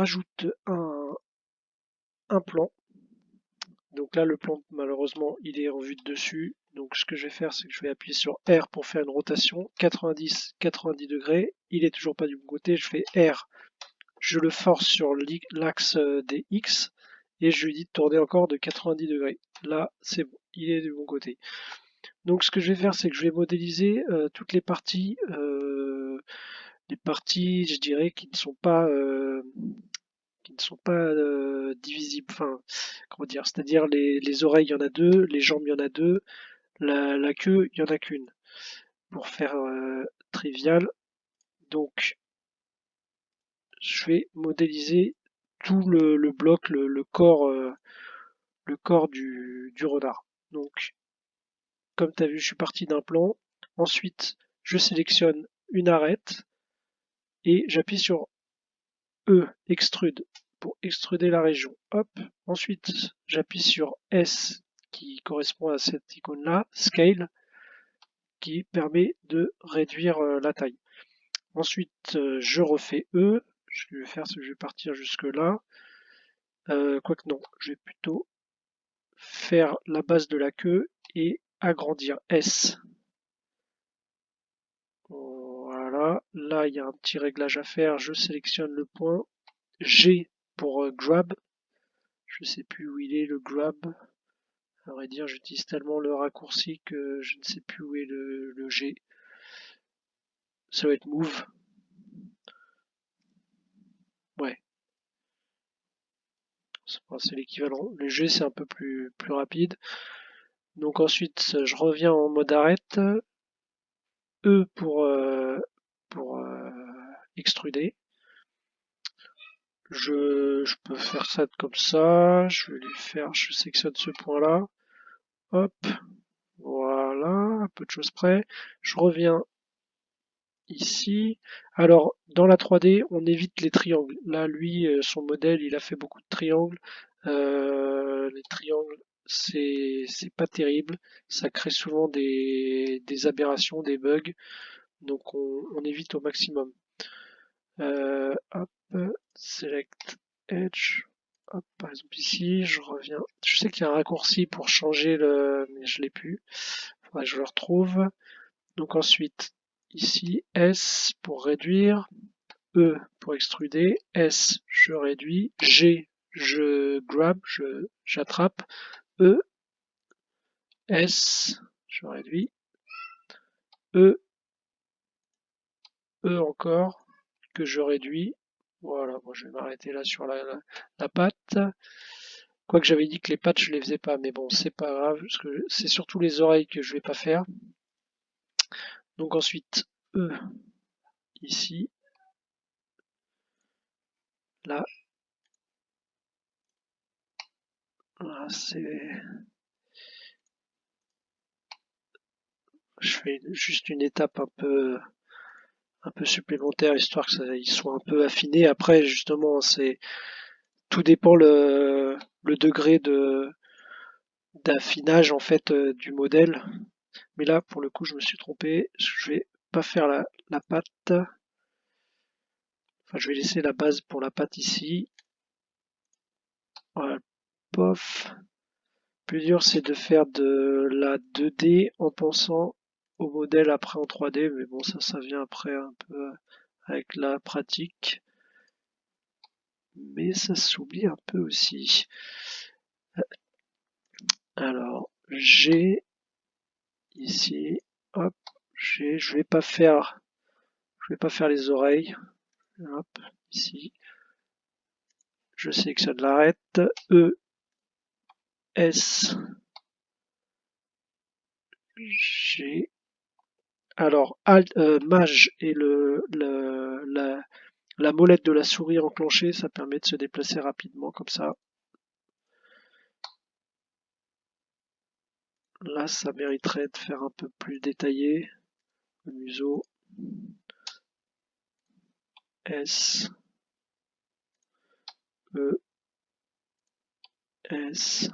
rajoute un plan. Donc là, le plan, malheureusement, il est en vue de dessus. Donc ce que je vais faire, c'est que je vais appuyer sur R pour faire une rotation. 90 degrés. Il est toujours pas du bon côté. Je fais R. Je le force sur l'axe des X. Et je lui dis de tourner encore de 90 degrés. Là, c'est bon. Il est du bon côté. Donc ce que je vais faire, c'est que je vais modéliser toutes les parties, je dirais, qui ne sont pas divisibles. Enfin, comment dire, c'est-à-dire les oreilles, il y en a deux, les jambes, il y en a deux, la queue, il y en a qu'une. Pour faire trivial, donc je vais modéliser tout le bloc, le corps du renard. Donc, comme tu as vu, je suis parti d'un plan. Ensuite, je sélectionne une arête et j'appuie sur E, extrude, pour extruder la région. Hop. Ensuite, j'appuie sur S, qui correspond à cette icône-là, Scale, qui permet de réduire la taille. Ensuite, je refais E. Ce que je vais faire, c'est que je vais partir jusque là. Quoique non, je vais plutôt faire la base de la queue et agrandir S. Voilà, là il y a un petit réglage à faire. Je sélectionne le point G pour grab. Je sais plus où il est le grab. À vrai dire, j'utilise tellement le raccourci que je ne sais plus où est le G. Ça va être move. Ouais, c'est l'équivalent. Le G c'est un peu plus rapide. Donc ensuite, je reviens en mode arrête. E pour extruder. Je peux faire ça comme ça. Je vais lui faire, je sélectionne ce point-là. Hop, voilà, à peu de choses près. Je reviens ici. Alors, dans la 3D, on évite les triangles. Là, lui, son modèle, il a fait beaucoup de triangles. Les triangles, c'est pas terrible. Ça crée souvent des aberrations, des bugs. Donc, on évite au maximum. Hop, select edge. Hop, par exemple ici, je reviens. Je sais qu'il y a un raccourci pour changer mais je l'ai plus. Faudrait que je le retrouve. Donc ensuite, ici, S pour réduire, E pour extruder, S, je réduis, G, je grab, j'attrape, E, S, je réduis, E, E encore, que je réduis. Voilà, bon, je vais m'arrêter là sur la patte. Quoique j'avais dit que les pattes, je les faisais pas, mais bon, c'est pas grave, parce que c'est surtout les oreilles que je vais pas faire. Donc ensuite, E, ici, là, voilà, je fais juste une étape un peu supplémentaire, histoire que ça, ils soient un peu affinés. Après, justement, tout dépend le degré d'affinage en fait du modèle. Mais là, pour le coup, je me suis trompé. Je vais pas faire la patte. Enfin, je vais laisser la base pour la patte ici. Voilà, pof. Plus dur, c'est de faire de la 2D en pensant au modèle après en 3D. Mais bon, ça vient après un peu avec la pratique. Mais ça s'oublie un peu aussi. Alors, j'ai ici, hop, je vais pas faire, les oreilles. Hop, ici, je sélectionne l'arête. E, S, G. Alors, Alt, Maj et la molette de la souris enclenchée, ça permet de se déplacer rapidement comme ça. Là, ça mériterait de faire un peu plus détaillé. Le museau. S, E, S.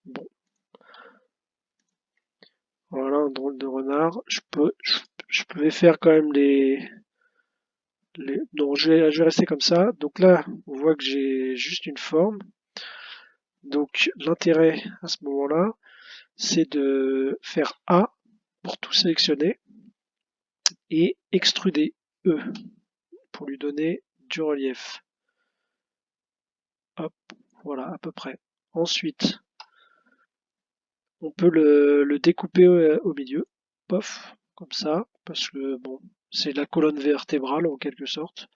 Bon. Voilà, un drôle de renard. Je pouvais faire quand même non, je vais rester comme ça. Donc là, on voit que j'ai juste une forme. Donc l'intérêt à ce moment-là, c'est de faire A pour tout sélectionner et extruder E pour lui donner du relief. Hop, voilà à peu près. Ensuite, on peut le découper au milieu. Pof, comme ça, parce que bon, c'est la colonne vertébrale en quelque sorte.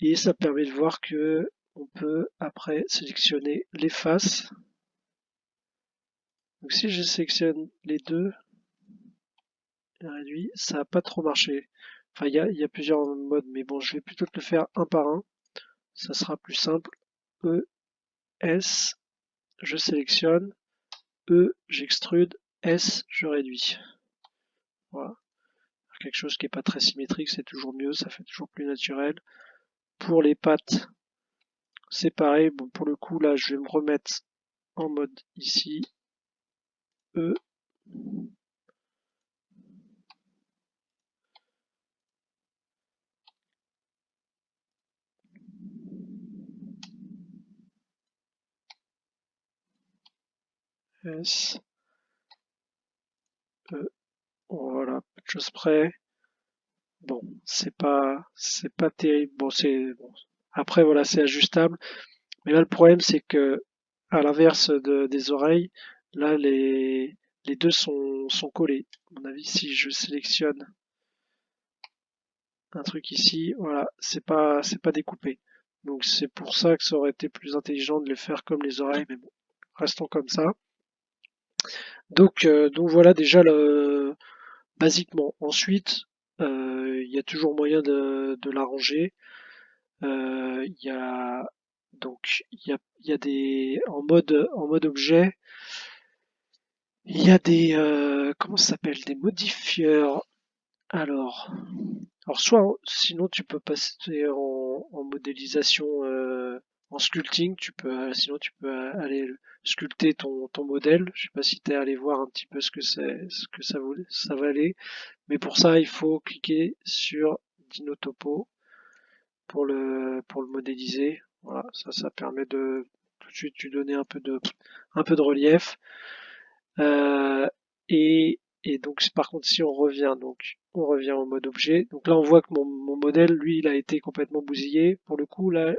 Et ça permet de voir que on peut après sélectionner les faces. Donc si je sélectionne les deux, réduit, ça n'a pas trop marché. Enfin, il y a plusieurs modes, mais bon, je vais plutôt te le faire un par un. Ça sera plus simple. E, S, je sélectionne. E, j'extrude. S, je réduis. Voilà. Quelque chose qui n'est pas très symétrique, c'est toujours mieux, ça fait toujours plus naturel. Pour les pattes, c'est pareil. Bon, pour le coup, là, je vais me remettre en mode ici. E, S, E. Voilà, peu de choses près. Bon, c'est pas terrible. Bon, c'est bon. Après, voilà, c'est ajustable. Mais là, le problème, c'est que, à l'inverse des oreilles, là, les deux sont collés. À mon avis, si je sélectionne un truc ici, voilà, c'est pas découpé. Donc, c'est pour ça que ça aurait été plus intelligent de les faire comme les oreilles, mais bon, restons comme ça. Donc voilà déjà basiquement. Ensuite, il y a toujours moyen de l'arranger. Il y a il y a des en mode objet, il y a des comment ça s'appelle des modifieurs. Alors, alors soit sinon tu peux passer en modélisation en sculpting, sinon tu peux aller sculpter ton modèle. Je sais pas si tu es allé voir un petit peu ce que ça valait, mais pour ça il faut cliquer sur Dinotopo pour le modéliser. Voilà, ça permet de tout de suite lui donner un peu de relief. Euh, et donc, par contre, si on revient, donc, on revient au mode objet. Donc là, on voit que mon modèle, lui, il a été complètement bousillé. Pour le coup, là,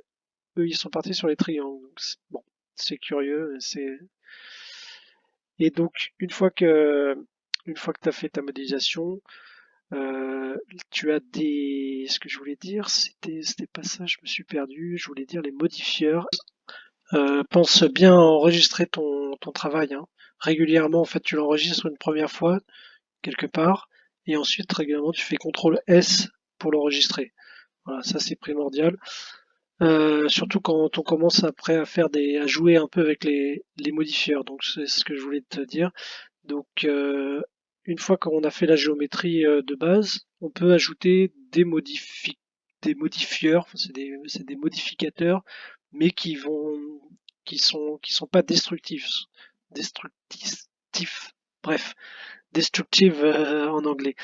eux, ils sont partis sur les triangles. Donc, bon, c'est curieux. Et donc, une fois que tu as fait ta modélisation, tu as ce que je voulais dire, c'était pas ça, je me suis perdu. Je voulais dire les modifieurs. Pense bien à enregistrer ton travail, hein. Régulièrement, en fait, tu l'enregistres une première fois quelque part, et ensuite régulièrement tu fais CTRL S pour l'enregistrer. Voilà, ça c'est primordial. Surtout quand on commence après à jouer un peu avec les modifieurs. Donc c'est ce que je voulais te dire. Donc une fois qu'on a fait la géométrie de base, on peut ajouter des modifieurs, enfin, c'est des modificateurs, mais qui sont pas destructifs. Bref, destructive en anglais.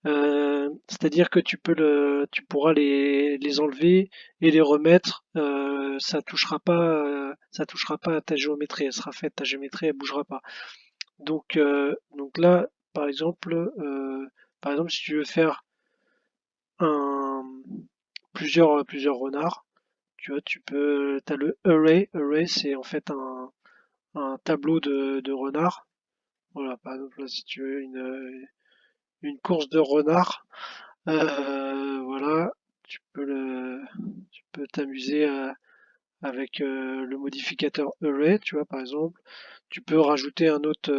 C'est-à-dire que tu pourras les enlever et les remettre. Ça touchera pas à ta géométrie. Elle sera faite, ta géométrie, elle bougera pas. Donc là, par exemple, si tu veux faire un, plusieurs renards, tu vois, t'as le array. Array, c'est en fait un tableau de renards. Voilà, par exemple, là, si tu veux une course de renards, voilà, tu peux t'amuser avec le modificateur array, tu vois, par exemple. Tu peux rajouter un autre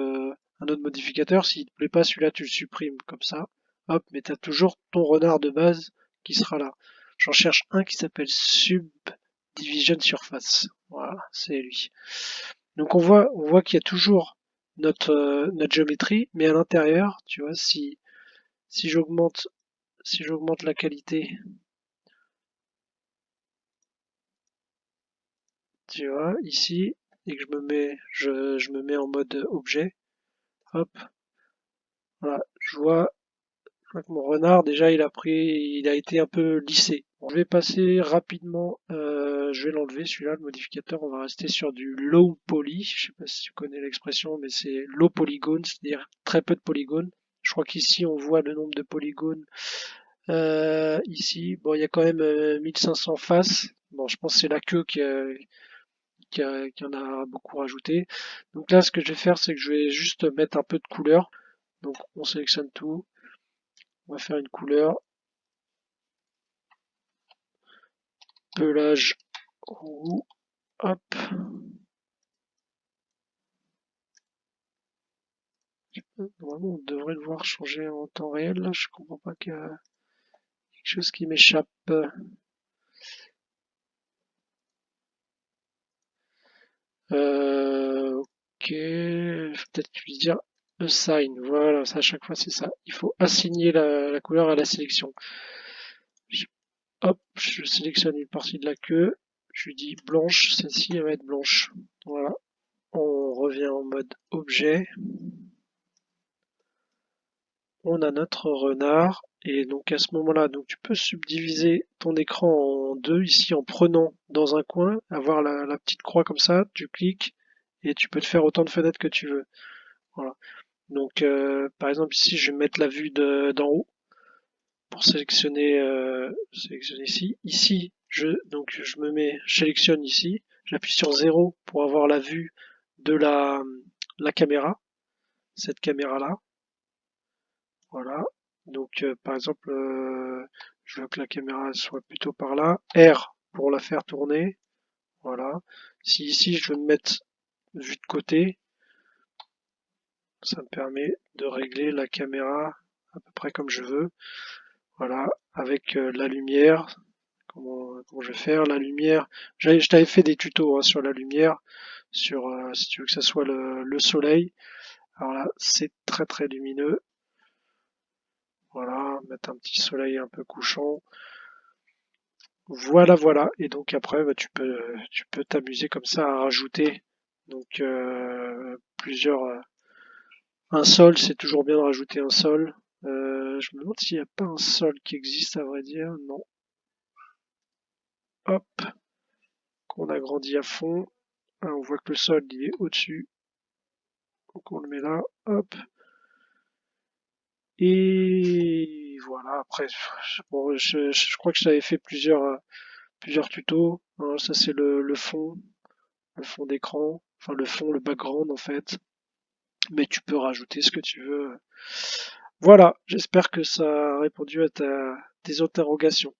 modificateur. S'il te plaît pas, celui-là, tu le supprimes comme ça. Hop, mais tu as toujours ton renard de base qui sera là. J'en cherche un qui s'appelle Subdivision Surface. Voilà, c'est lui. Donc on voit qu'il y a toujours notre géométrie, mais à l'intérieur, tu vois, si j'augmente si j'augmente la qualité, tu vois, ici, et que je me mets en mode objet, hop, Voilà, je vois que mon renard déjà il a été un peu lissé. Bon, je vais passer rapidement, je vais l'enlever celui-là, le modificateur, on va rester sur du low poly. Je sais pas si tu connais l'expression, mais c'est low polygone, c'est-à-dire très peu de polygones. Je crois qu'ici on voit le nombre de polygones. Ici, bon, il y a quand même 1500 faces. Bon, je pense que c'est la queue qui en a beaucoup rajouté. Donc là, ce que je vais faire, c'est que je vais juste mettre un peu de couleur. Donc on sélectionne tout. On va faire une couleur. Pelage roux. Hop. Normalement, on devrait le voir changer en temps réel. Là, je comprends pas qu'il y a quelque chose qui m'échappe. Ok. Peut-être que je vais dire assign. Voilà, ça à chaque fois c'est ça. Il faut assigner la couleur à la sélection. Hop, je sélectionne une partie de la queue. Je lui dis blanche. Celle-ci elle va être blanche. Voilà. On revient en mode objet. On a notre renard. Et donc à ce moment-là, donc tu peux subdiviser ton écran en deux ici en prenant dans un coin, avoir la petite croix comme ça, tu cliques et tu peux te faire autant de fenêtres que tu veux. Voilà. Donc par exemple ici je vais mettre la vue d'en haut pour sélectionner ici. Ici je me mets, je sélectionne ici, j'appuie sur 0 pour avoir la vue de la caméra, cette caméra là. Voilà. Donc par exemple, je veux que la caméra soit plutôt par là. R pour la faire tourner. Voilà. Si ici je veux me mettre vue de côté, ça me permet de régler la caméra à peu près comme je veux. Voilà. Avec la lumière. Comment je vais faire la lumière? Je t'avais fait des tutos hein, sur la lumière, sur si tu veux que ça soit le soleil. Alors là, c'est très très lumineux. Voilà, mettre un petit soleil un peu couchant. Voilà, voilà. Et donc après, bah, tu peux t'amuser comme ça à rajouter donc plusieurs. Un sol, c'est toujours bien de rajouter un sol. Je me demande s'il n'y a pas un sol qui existe, à vrai dire. Non. Hop, qu'on agrandit à fond. Ah, on voit que le sol il est au-dessus. Donc on le met là. Hop. Et voilà. Après, bon, je crois que j'avais fait plusieurs tutos. Hein, ça c'est le fond d'écran. Enfin le fond, le background en fait. Mais tu peux rajouter ce que tu veux. Voilà, j'espère que ça a répondu à tes interrogations.